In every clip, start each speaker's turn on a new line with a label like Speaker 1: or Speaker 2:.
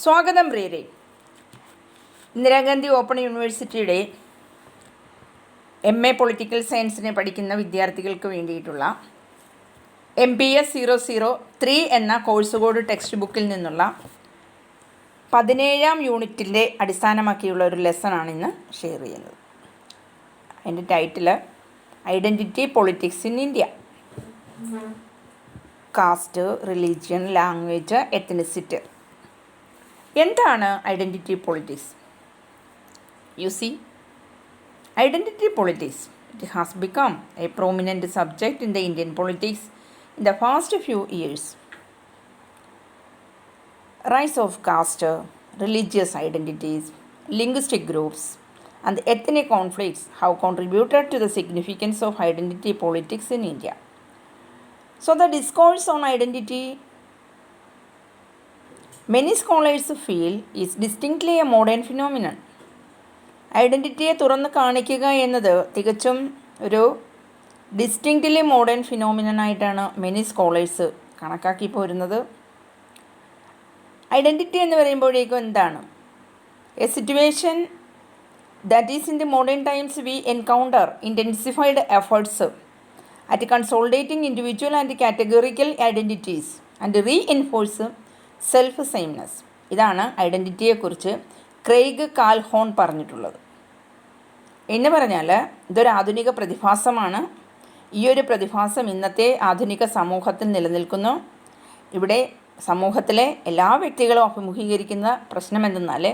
Speaker 1: സ്വാഗതം പ്രിയരെ. ഇന്ദിരാഗാന്ധി ഓപ്പൺ യൂണിവേഴ്സിറ്റിയുടെ MA പൊളിറ്റിക്കൽ സയൻസിനെ പഠിക്കുന്ന വിദ്യാർത്ഥികൾക്ക് വേണ്ടിയിട്ടുള്ള MPS 003 എന്ന കോഴ്സ് കോഡ് ടെക്സ്റ്റ് ബുക്കിൽ നിന്നുള്ള 17ാം യൂണിറ്റിൻ്റെ അടിസ്ഥാനമാക്കിയുള്ള ഒരു ലെസണാണ് ഇന്ന് ഷെയർ ചെയ്യുന്നത്. അതിൻ്റെ title identity politics in India. Caste, religion, language, ethnicity. എന്താണ് identity politics? You see, identity politics, it has become a prominent subject in the Indian politics in the past few years. Rise of caste, religious identities, linguistic groups, and ethnic conflicts have contributed to the significance of identity politics in India. So the discourse on identity, many scholars feel, is distinctly a modern phenomenon. ഐഡൻറ്റിറ്റിയെ തുറന്ന് കാണിക്കുക എന്നത് തികച്ചും ഒരു distinctly modern ഫിനോമിനനായിട്ടാണ് many scholars കണക്കാക്കി പോരുന്നത്. Identity എന്ന് പറയുമ്പോഴേക്കും എന്താണ്? A situation that is in the modern times we encounter intensified efforts at consolidating individual and categorical identities and reinforce self sameness. ഇതാണ് ഐഡൻറ്റിറ്റിയെക്കുറിച്ച് ക്രെയ്ഗ് കാൽഹോൺ പറഞ്ഞിട്ടുള്ളത്. എന്ന് പറഞ്ഞാൽ ഇതൊരു ആധുനിക പ്രതിഭാസമാണ്. ഈ ഒരു പ്രതിഭാസം ഇന്നത്തെ ആധുനിക സമൂഹത്തിൽ നിലനിൽക്കുന്നു. ഇവിടെ സമൂഹത്തിലെ എല്ലാ വ്യക്തികളും അഭിമുഖീകരിക്കുന്ന പ്രശ്നം എന്തെന്നാൽ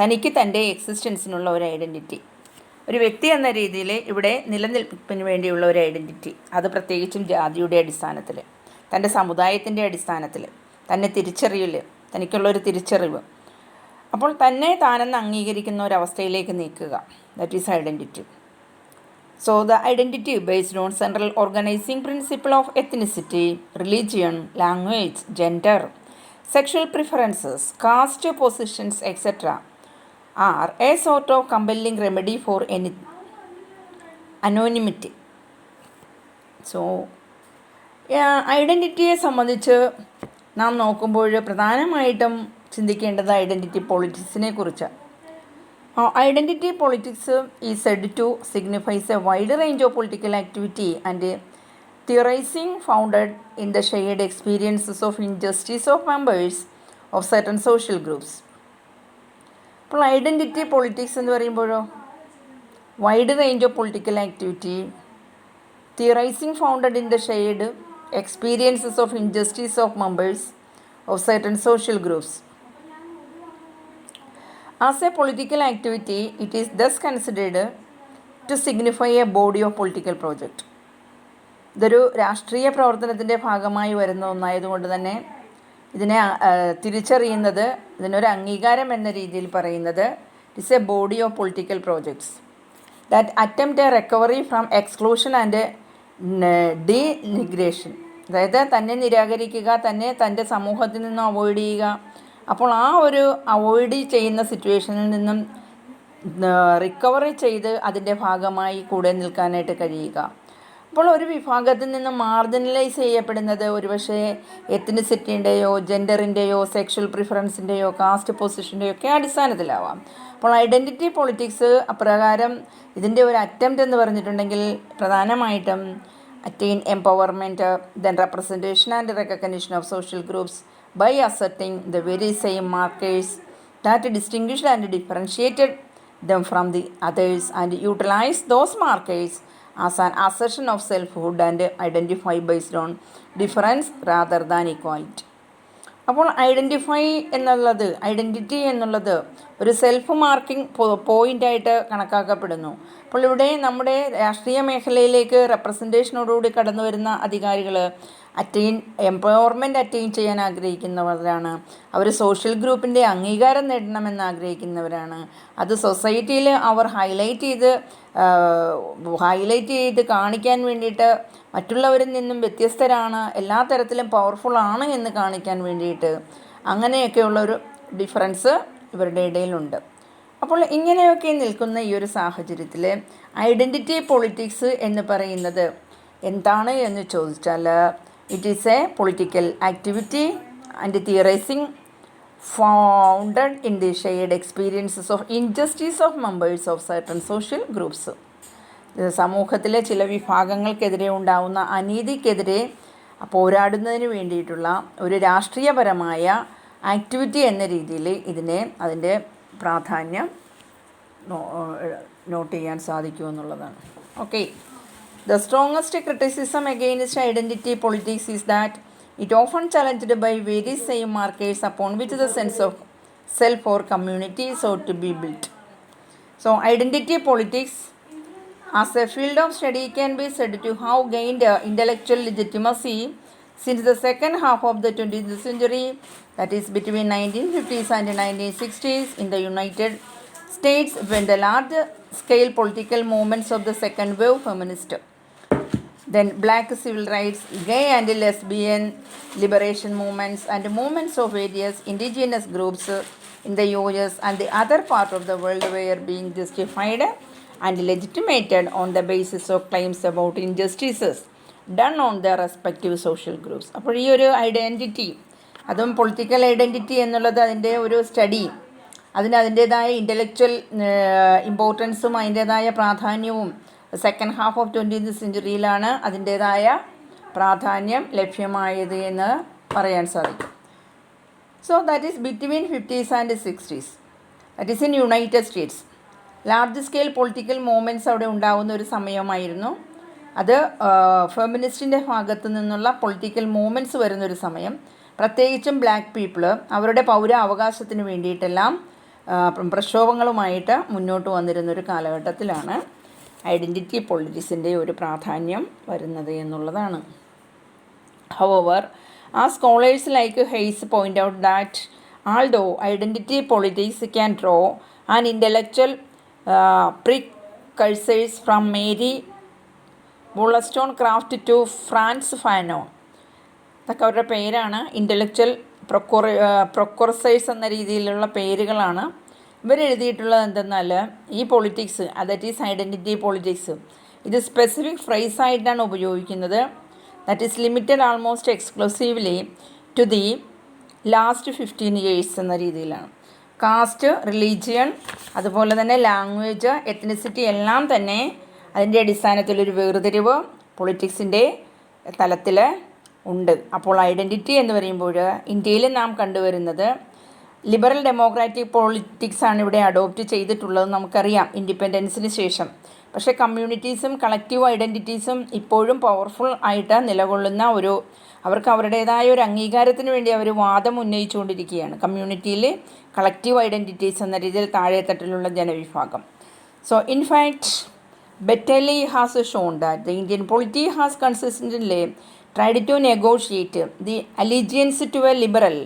Speaker 1: തനിക്ക് തൻ്റെ എക്സിസ്റ്റൻസിനുള്ള ഒരു ഐഡൻറ്റിറ്റി, ഒരു വ്യക്തി എന്ന രീതിയിൽ ഇവിടെ നിലനിൽപ്പിന് വേണ്ടിയുള്ള ഒരു ഐഡൻറ്റിറ്റി, അത് പ്രത്യേകിച്ചും ജാതിയുടെ അടിസ്ഥാനത്തിൽ, തൻ്റെ സമുദായത്തിൻ്റെ അടിസ്ഥാനത്തിൽ തന്നെ തിരിച്ചറിയൽ, തനിക്കുള്ളൊരു തിരിച്ചറിവ്, അപ്പോൾ തന്നെ താനെന്ന് അംഗീകരിക്കുന്ന ഒരവസ്ഥയിലേക്ക് നീക്കുക, that is identity. So the identity based on central organising principle of ethnicity, religion, language, gender, sexual preferences, caste positions etcetera are a sort of compelling remedy for any anonymity. So ഐഡൻറ്റിറ്റിയെ സംബന്ധിച്ച് നാം നോക്കുമ്പോൾ പ്രധാനമായിട്ടും ചിന്തിക്കേണ്ടത് identity പൊളിറ്റിക്സിനെ കുറിച്ച്. Identity politics is said to signifies a wide range of political activity and theorising founded in the shared experiences of injustice of members of certain social groups. അപ്പോൾ identity politics എന്ന് പറയുമ്പോഴോ wide range of political activity, theorising founded in the shared experiences of injustice of members of certain social groups. As a political activity, it is thus considered to signify a body of political project. ഇതൊരു രാഷ്ട്രീയ പ്രവർത്തനത്തിൻ്റെ ഭാഗമായി വരുന്ന ഒന്നായതുകൊണ്ട് തന്നെ ഇതിനെ തിരിച്ചറിയുന്നത്, ഇതിനൊരു അംഗീകാരം എന്ന രീതിയിൽ പറയുന്നത് it's a body of political projects that attempt a recovery from exclusion and denigration. അതായത് തന്നെ നിരാകരിക്കുക, തന്നെ തൻ്റെ സമൂഹത്തിൽ നിന്നും അവോയ്ഡ് ചെയ്യുക. അപ്പോൾ ആ ഒരു അവോയ്ഡ് ചെയ്യുന്ന സിറ്റുവേഷനിൽ നിന്നും റിക്കവറി ചെയ്ത് അതിൻ്റെ ഭാഗമായി കൂടെ നിൽക്കാനായിട്ട് കഴിയുക. അപ്പോൾ ഒരു വിഭാഗത്തിൽ നിന്ന് മാർജിനലൈസ് ചെയ്യപ്പെടുന്നത് ഒരുപക്ഷെ എത്നിസിറ്റിൻ്റെയോ ജെൻഡറിൻ്റെയോ സെക്ഷൽ പ്രിഫറൻസിൻ്റെയോ കാസ്റ്റ് പൊസിഷൻ്റെയോ ഒക്കെ അടിസ്ഥാനത്തിലാവാം. അപ്പോൾ ഐഡൻറ്റിറ്റി പൊളിറ്റിക്സ് അപ്രകാരം ഇതിൻ്റെ ഒരു അറ്റംപ്റ്റ് എന്ന് പറഞ്ഞിട്ടുണ്ടെങ്കിൽ പ്രധാനമായിട്ടും attain empowerment, then representation and recognition of social groups by asserting the very same markers that distinguished and differentiated them from the others and utilize those markers as an assertion of selfhood and identify based on difference rather than equality. അപ്പോൾ identity എന്നുള്ളത് ഒരു self marking പോയിൻ്റായിട്ട് കണക്കാക്കപ്പെടുന്നു. അപ്പോൾ ഇവിടെ നമ്മുടെ രാഷ്ട്രീയ മേഖലയിലേക്ക് റെപ്രസെൻറ്റേഷനോടുകൂടി കടന്നു വരുന്ന അധികാരികൾ എംപവർമെൻറ്റ് അറ്റൈൻ ചെയ്യാൻ ആഗ്രഹിക്കുന്നവരാണ്. അവർ സോഷ്യൽ ഗ്രൂപ്പിൻ്റെ അംഗീകാരം നേടണമെന്ന് ആഗ്രഹിക്കുന്നവരാണ്. അത് സൊസൈറ്റിയിൽ അവർ ഹൈലൈറ്റ് ചെയ്ത് കാണിക്കാൻ വേണ്ടിയിട്ട് മറ്റുള്ളവരിൽ നിന്നും വ്യത്യസ്തരാണ്, എല്ലാ തരത്തിലും പവർഫുള്ളാണ് എന്ന് കാണിക്കാൻ വേണ്ടിയിട്ട് അങ്ങനെയൊക്കെയുള്ളൊരു ഡിഫറൻസ് ഇവരുടെ ഇടയിലുണ്ട്. അപ്പോൾ ഇങ്ങനെയൊക്കെ നിൽക്കുന്ന ഈ ഒരു സാഹചര്യത്തിൽ ഐഡൻറ്റിറ്റി പൊളിറ്റിക്സ് എന്ന് പറയുന്നത് എന്താണ് എന്ന് ചോദിച്ചാൽ, it is A political activity and theorizing founded in the shared experiences of injustice of members of certain social groups. സമൂഹത്തിലെ ചില വിഭാഗങ്ങൾക്കെതിരെ ഉണ്ടാകുന്ന അനീതിക്കെതിരെ പോരാടുന്നതിന് വേണ്ടിയിട്ടുള്ള ഒരു രാഷ്ട്രീയപരമായ ആക്ടിവിറ്റി എന്ന രീതിയിൽ അതിൻ്റെ പ്രാധാന്യം നോട്ട് ചെയ്യാൻ സാധിക്കുമെന്നുള്ളതാണ്. Okay. The strongest criticism against identity politics is that it often challenged by very same markers upon which the sense of self or community sought to be built. So, identity politics as a field of study can be said to have gained intellectual legitimacy since the second half of the 20th century, that is between 1950s and 1960s in the United States, when the large-scale political movements of the second wave feminist, then black civil rights, gay and lesbian liberation movements, and movements of various indigenous groups in the US and the other part of the world were being justified and legitimated on the basis of claims about injustices done on their respective social groups. അപ്പോൾ ഈ ഒരു identity, അതും political identity എന്നുള്ളത് അതിൻ്റെ ഒരു study, അതിൻ്റേതായ intellectual ഇമ്പോർട്ടൻസും അതിൻ്റേതായ പ്രാധാന്യവും സെക്കൻഡ് ഹാഫ് ഓഫ് 20th സെഞ്ച്വറിയിലാണ് അതിൻ്റേതായ പ്രാധാന്യം ലഭ്യമായത് എന്ന് പറയാൻ സാധിക്കും. So that is between 50s and 60s, that is in United States. Large scale political movements അവിടെ ഉണ്ടാകുന്ന ഒരു സമയമായിരുന്നു. അത് ഫെമിനിസ്റ്റിൻ്റെ ഭാഗത്തു നിന്നുള്ള പൊളിറ്റിക്കൽ മൂവ്മെൻറ്റ്സ് വരുന്നൊരു സമയം. പ്രത്യേകിച്ചും ബ്ലാക്ക് പീപ്പിൾ അവരുടെ പൗര അവകാശത്തിന് വേണ്ടിയിട്ടെല്ലാം പ്രക്ഷോഭങ്ങളുമായിട്ട് മുന്നോട്ട് വന്നിരുന്നൊരു കാലഘട്ടത്തിലാണ് ഐഡൻറ്റിറ്റി പൊളിറ്റിക്സിൻ്റെ ഒരു പ്രാധാന്യം വരുന്നത് എന്നുള്ളതാണ്. However, as scholars like Hayes point out that although identity politics can draw an intellectual precursors from Mary Wollstonecraft to Frantz Fanon, ഇതൊക്കെ അവരുടെ പേരാണ്, ഇൻ്റലക്ച്വൽ പ്രൊക്കോർസേഴ്സ് എന്ന രീതിയിലുള്ള പേരുകളാണ്. ഇവരെഴുതിയിട്ടുള്ളത് എന്തെന്നാൽ ഈ politics, that is identity politics, ഇത് സ്പെസിഫിക് ഫ്രേസായിട്ടാണ് ഉപയോഗിക്കുന്നത്. That is limited almost exclusively to the last 15 years എന്ന രീതിയിലാണ്. കാസ്റ്റ്, റിലീജിയൻ, അതുപോലെ തന്നെ ലാംഗ്വേജ്, എത്നിസിറ്റി എല്ലാം തന്നെ അതിൻ്റെ അടിസ്ഥാനത്തിലൊരു വേർതിരിവ് പൊളിറ്റിക്സിൻ്റെ തലത്തിൽ ഉണ്ട്. അപ്പോൾ ഐഡൻറ്റിറ്റി എന്ന് പറയുമ്പോൾ ഇന്ത്യയിൽ നാം കണ്ടുവരുന്നത് ലിബറൽ ഡെമോക്രാറ്റിക് പൊളിറ്റിക്സാണ് ഇവിടെ അഡോപ്റ്റ് ചെയ്തിട്ടുള്ളത്, നമുക്കറിയാം ഇൻഡിപെൻഡൻസിന് ശേഷം. പക്ഷേ കമ്മ്യൂണിറ്റീസും കളക്റ്റീവ് ഐഡൻറ്റിറ്റീസും ഇപ്പോഴും പവർഫുൾ ആയിട്ട് നിലകൊള്ളുന്ന അവർക്ക് അവരുടേതായ ഒരു അംഗീകാരത്തിന് വേണ്ടി അവർ വാദം ഉന്നയിച്ചുകൊണ്ടിരിക്കുകയാണ്. കമ്മ്യൂണിറ്റിയിൽ കളക്റ്റീവ് ഐഡൻറ്റിറ്റീസ് എന്ന രീതിയിൽ താഴെത്തട്ടിലുള്ള ജനവിഭാഗം. So in fact Bettelli has shown that the Indian polity has consistently tried to negotiate the allegiance to a liberal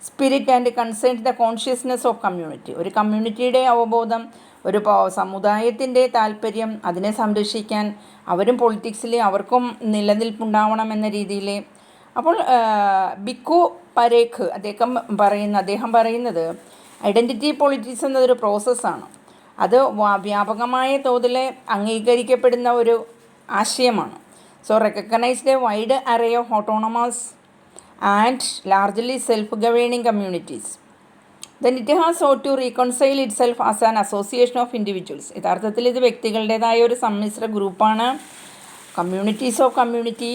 Speaker 1: spirit and consent the consciousness of community. ഒരു കമ്മ്യൂണിറ്റിയുടെ അവബോധം, ഒരു സമുദായത്തിൻ്റെ താല്പര്യം, അതിനെ സംരക്ഷിക്കാൻ അവരും പൊളിറ്റിക്സിൽ അവർക്കും നിലനിൽപ്പുണ്ടാവണം എന്ന രീതിയിൽ. അപ്പോൾ ബിക്കു പരേഖ് അദ്ദേഹം പറയുന്നത് ഐഡൻറ്റിറ്റി പൊളിറ്റിക്സ് എന്നതൊരു പ്രോസസ്സാണ്. അത് വ്യാപകമായ തോതിൽ അംഗീകരിക്കപ്പെടുന്ന ഒരു ആശയമാണ്. So recognised a wide array of autonomous and largely self governing communities. Then it has sought to reconcile itself as an association of individuals. യഥാർത്ഥത്തിൽ ഇത് വ്യക്തികളുടേതായ ഒരു സമ്മിശ്ര ഗ്രൂപ്പാണ്. കമ്മ്യൂണിറ്റീസ് ഓഫ് കമ്മ്യൂണിറ്റി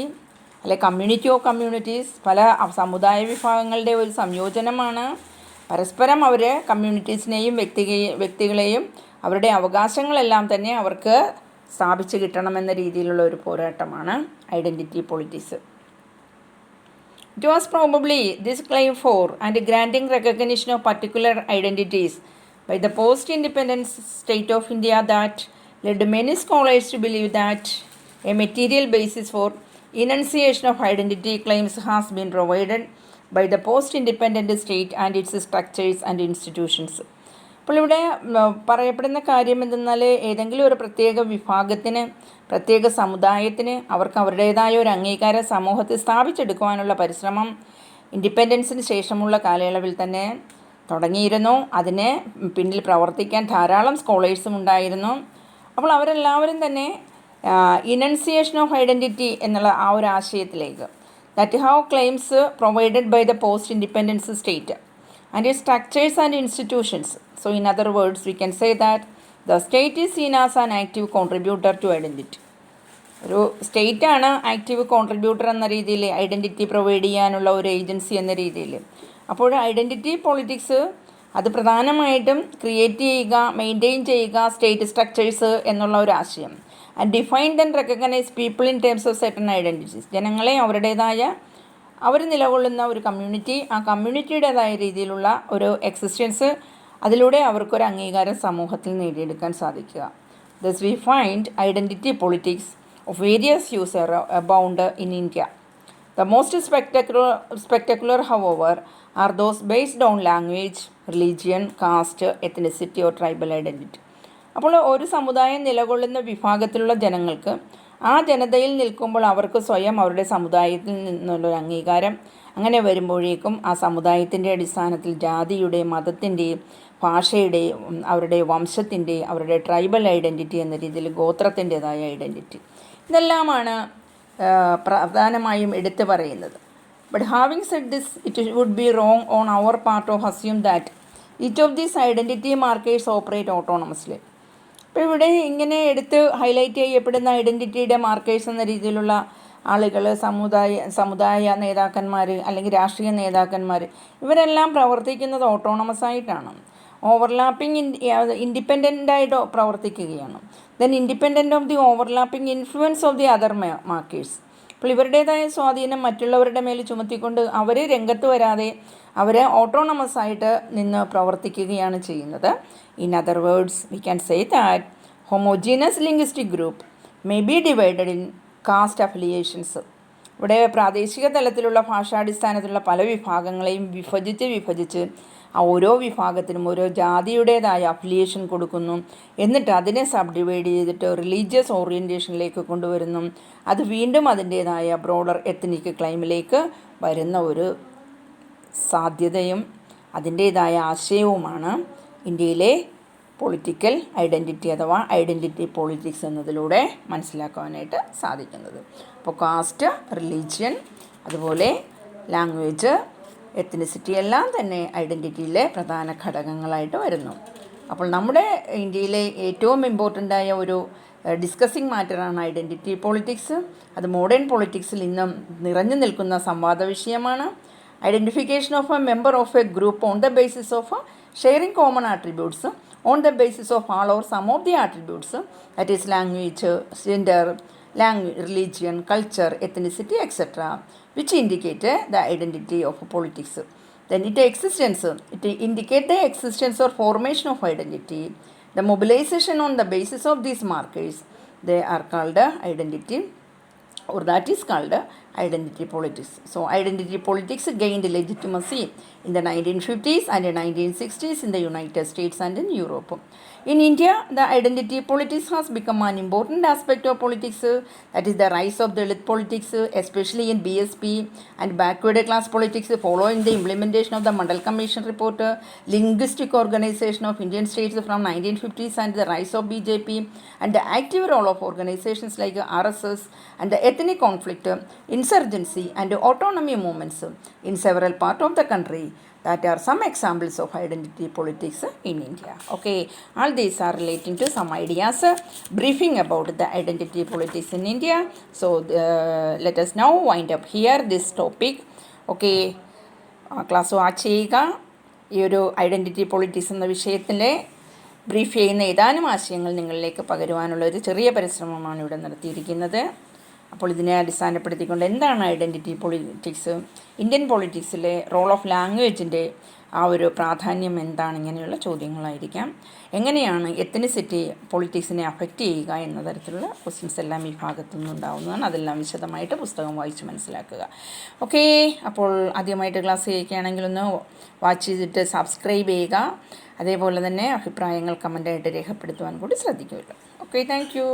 Speaker 1: അല്ലെ കമ്മ്യൂണിറ്റി ഓഫ് കമ്മ്യൂണിറ്റീസ് പല സമുദായ വിഭാഗങ്ങളുടെ ഒരു സംയോജനമാണ്. പരസ്പരം അവർ കമ്മ്യൂണിറ്റീസിനെയും വ്യക്തികളെയും അവരുടെ അവകാശങ്ങളെല്ലാം തന്നെ അവർക്ക് സ്ഥാപിച്ച് കിട്ടണമെന്ന രീതിയിലുള്ള ഒരു പോരാട്ടമാണ് identity politics. It was probably this claim for and granting recognition of particular identities by the post-independence state of India that led many scholars to believe that a material basis for enunciation of identity claims has been provided by the post-independent state and its structures and institutions. അപ്പോൾ ഇവിടെ പറയപ്പെടുന്ന കാര്യം എന്തെന്നാൽ ഏതെങ്കിലും ഒരു പ്രത്യേക വിഭാഗത്തിന്, പ്രത്യേക സമുദായത്തിന് അവർക്ക് അവരുടേതായ ഒരു അംഗീകാരം സമൂഹത്തിൽ സ്ഥാപിച്ചെടുക്കുവാനുള്ള പരിശ്രമം ഇൻഡിപെൻഡൻസിന് ശേഷമുള്ള കാലയളവിൽ തന്നെ തുടങ്ങിയിരുന്നു. അതിന് പിന്നിൽ പ്രവർത്തിക്കാൻ ധാരാളം സ്കോളേഴ്സും ഉണ്ടായിരുന്നു. അപ്പോൾ അവരെല്ലാവരും തന്നെ ഇനൻസിയേഷൻ ഓഫ് ഐഡൻറ്റിറ്റി എന്നുള്ള ആ ഒരു ആശയത്തിലേക്ക്, that have claims provided by the post-independence state, and its structures and institutions. So in other words, we can say that the state is seen as an active contributor to identity. ഒരു സ്റ്റേറ്റാണ് active contributor എന്ന രീതിയിൽ, identity provide ചെയ്യാനുള്ള ഒരു agency എന്ന രീതിയിൽ. അപ്പോൾ identity politics അത് പ്രധാനമായിട്ടും ക്രിയേറ്റ് ചെയ്യുക, മെയിൻറ്റെയിൻ ചെയ്യുക സ്റ്റേറ്റ് സ്ട്രക്ചേഴ്സ് എന്നുള്ള ഒരു ആശയം. And defined and recognise people in terms of certain identities. ജനങ്ങളെ അവരുടേതായ അവർ നിലകൊള്ളുന്ന ഒരു കമ്മ്യൂണിറ്റി, ആ കമ്മ്യൂണിറ്റിയുടേതായ രീതിയിലുള്ള ഒരു എക്സിസ്റ്റൻസ്, അതിലൂടെ അവർക്കൊരു അംഗീകാരം സമൂഹത്തിൽ നേടിയെടുക്കാൻ സാധിക്കുക. Thus we find identity politics of various hues abound in India. The most spectacular, however, are those based on language, religion, caste, ethnicity or tribal identity. അപ്പോൾ ഒരു സമുദായം നിലകൊള്ളുന്ന വിഭാഗത്തിലുള്ള ജനങ്ങൾക്ക് ആ ജനതയിൽ നിൽക്കുമ്പോൾ അവർക്ക് സ്വയം അവരുടെ സമുദായത്തിൽ നിന്നുള്ളൊരു അംഗീകാരം, അങ്ങനെ വരുമ്പോഴേക്കും ആ സമുദായത്തിൻ്റെ അടിസ്ഥാനത്തിൽ ജാതിയുടെ, മതത്തിൻ്റെയും, ഭാഷയുടെയും, അവരുടെ വംശത്തിൻ്റെ, അവരുടെ ട്രൈബൽ ഐഡൻറ്റിറ്റി എന്ന രീതിയിൽ ഗോത്രത്തിൻ്റെതായ ഐഡൻറ്റിറ്റി, ഇതെല്ലാമാണ് പ്രധാനമായും എടുത്തു പറയുന്നത്. But having said this, it would be wrong on our part of assume that each of these identity markers operate autonomously. ഇപ്പോൾ ഇവിടെ ഇങ്ങനെ എടുത്ത് ഹൈലൈറ്റ് ചെയ്യപ്പെടുന്ന ഐഡൻറ്റിറ്റിയുടെ മാർക്കേഴ്സ് എന്ന രീതിയിലുള്ള ആളുകൾ, സമുദായ നേതാക്കന്മാർ അല്ലെങ്കിൽ രാഷ്ട്രീയ നേതാക്കന്മാർ, ഇവരെല്ലാം പ്രവർത്തിക്കുന്നത് ഓട്ടോണമസ് ആയിട്ടാണ്. ഓവർലാപ്പിംഗ് ഇൻഡിപെൻഡൻ്റായിട്ട് പ്രവർത്തിക്കുകയാണ്. Then independent of the overlapping influence of the other markers. അപ്പോൾ ഇവരുടേതായ സ്വാധീനം മറ്റുള്ളവരുടെ മേൽ ചുമത്തിക്കൊണ്ട് അവർ രംഗത്ത് വരാതെ അവർ ഓട്ടോണമസ് ആയിട്ട് നിന്ന് പ്രവർത്തിക്കുകയാണ് ചെയ്യുന്നത്. In other words, we can say that homogeneous linguistic group may be divided in caste affiliations. ഇവിടെ പ്രാദേശിക തലത്തിലുള്ള ഭാഷാടിസ്ഥാനത്തിലുള്ള പല വിഭാഗങ്ങളെയും വിഭജിച്ച് ആ ഓരോ വിഭാഗത്തിനും ഓരോ ജാതിയുടേതായ അഫിലിയേഷൻ കൊടുക്കുന്നു. എന്നിട്ട് അതിനെ സബ് ഡിവൈഡ് ചെയ്തിട്ട് റിലീജിയസ് ഓറിയൻറ്റേഷനിലേക്ക് കൊണ്ടുവരുന്നു. അത് വീണ്ടും അതിൻ്റേതായ ബ്രോഡർ എത്നിക് ക്ലൈമിലേക്ക് വരുന്ന ഒരു സാധ്യതയും അതിൻ്റേതായ ആശയവുമാണ് ഇന്ത്യയിലെ പൊളിറ്റിക്കൽ ഐഡൻറ്റിറ്റി അഥവാ ഐഡൻറ്റിറ്റി പൊളിറ്റിക്സ് എന്നതിലൂടെ മനസ്സിലാക്കാനായിട്ട് സാധിക്കുന്നത്. അപ്പോൾ കാസ്റ്റ്, റിലീജിയൻ, അതുപോലെ ലാംഗ്വേജ്, എത്നിസിറ്റി എല്ലാം തന്നെ ഐഡൻറ്റിറ്റിയിലെ പ്രധാന ഘടകങ്ങളായിട്ട് വരുന്നു. അപ്പോൾ നമ്മുടെ ഇന്ത്യയിലെ ഏറ്റവും ഇമ്പോർട്ടൻ്റായ ഒരു ഡിസ്കസിങ് മാറ്ററാണ് ഐഡൻറ്റിറ്റി പൊളിറ്റിക്സ്. അത് മോഡേൺ പൊളിറ്റിക്സിൽ ഇന്നും നിറഞ്ഞു നിൽക്കുന്ന സംവാദ വിഷയമാണ്. Identification of A member of A group on the basis of sharing common attributes on the basis of all or some of the attributes, that is language, gender, religion, culture, ethnicity, etc., which indicate the identity of politics. Then it indicate the existence or formation of identity. The mobilization on the basis of these markers, they are called identity, or that is called identity politics. So identity politics gained legitimacy in the 1950s and the 1960s in the United States and in Europe. In India, the identity politics has become an important aspect of politics. That is the rise of the Dalit politics, especially in BSP and backward class politics following the implementation of the Mandal Commission report, linguistic organization of Indian states from 1950s and the rise of BJP, and the active role of organizations like RSS and the ethnic conflict, insurgency and autonomy movements in several parts of the country. That are some examples of identity politics in India. Okay, all these are relating to some ideas, briefing about the identity politics in India. So let us now wind up here this topic. Okay, class watch ചെയ്യുക. ഈ ഒരു identity politics എന്ന വിഷയത്തിലെ brief ചെയ്യുന്ന ഏതാനും ആശയങ്ങൾ നിങ്ങളിലേക്ക് പകരുവാനുള്ള ഒരു ചെറിയ പരിശ്രമമാണ് ഇവിടെ നടത്തിയിരിക്കുന്നത്. അപ്പോൾ ഇതിനെ അടിസ്ഥാനപ്പെടുത്തിക്കൊണ്ട് എന്താണ് ഐഡൻറ്റിറ്റി പൊളിറ്റിക്സ്, ഇന്ത്യൻ പൊളിറ്റിക്സിലെ റോൾ ഓഫ് ലാംഗ്വേജിൻ്റെ ആ ഒരു പ്രാധാന്യം എന്താണ്, ഇങ്ങനെയുള്ള ചോദ്യങ്ങളായിരിക്കാം. എങ്ങനെയാണ് എത്നിസിറ്റി പൊളിറ്റിക്സിനെ അഫക്റ്റ് ചെയ്യുക എന്ന തരത്തിലുള്ള ക്വസ്റ്റ്യൻസ് എല്ലാം ഈ ഭാഗത്തു നിന്നുണ്ടാവുന്നതാണ്. അതെല്ലാം വിശദമായിട്ട് പുസ്തകം വായിച്ച് മനസ്സിലാക്കുക. ഓക്കെ, അപ്പോൾ ആദ്യമായിട്ട് ക്ലാസ് കേൾക്കുകയാണെങ്കിൽ ഒന്ന് വാച്ച് ചെയ്തിട്ട് സബ്സ്ക്രൈബ് ചെയ്യുക. അതേപോലെ തന്നെ അഭിപ്രായങ്ങൾ കമൻ്റായിട്ട് രേഖപ്പെടുത്തുവാൻ കൂടി ശ്രദ്ധിക്കുമല്ലോ. Okay, thank you.